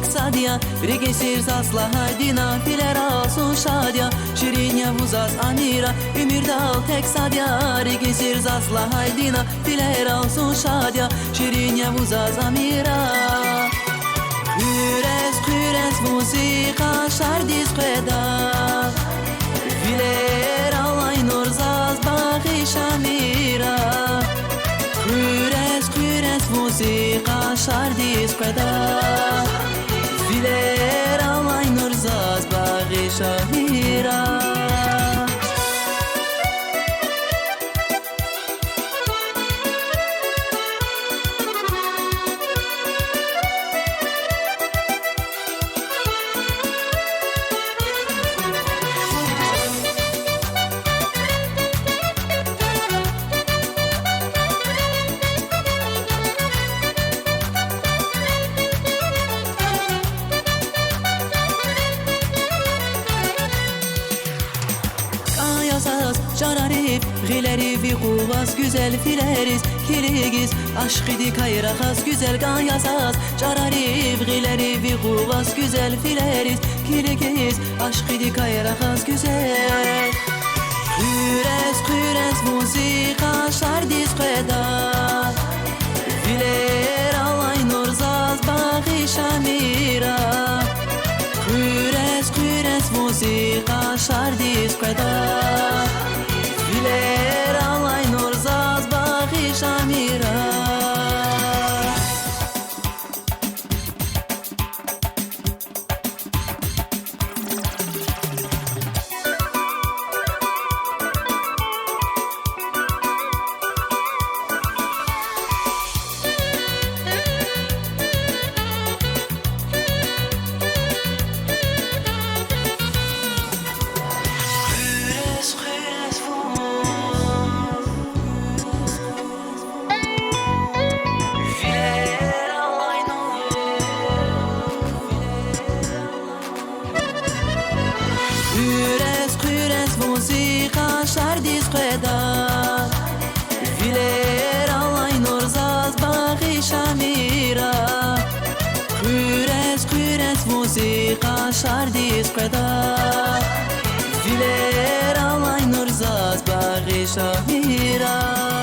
tek sadya, regesir zasla haydina, filer olsun şadya. Şirin Yavuz az amira, ümür dal tek sadya, regesir zasla haydina, filer olsun şadya. Şirin Yavuz az amira. Kures kures musika şardis qeda, filer alay nurzaz bağış amira. Kures kures musika şardis qeda, filer alay nurzaz bağış amira. Cararif, gileri fi kuvas güzel fileriz Kiligiz, aşkidi kayrakas güzel gayasaz Cararif, gileri fi kuvas güzel fileriz Kiligiz, aşkidi kayrakas güzel. Kures kures musika şardis qeda, filer alay nurzaz bağış amira. Kures kures musika şardis qeda, filer alay nurzaz bağış amira. Kures kures musika şardis qeda, filer alay nurzaz bağış amira. Kures kures musika şardis qeda, filer alay nurzaz bağış amira.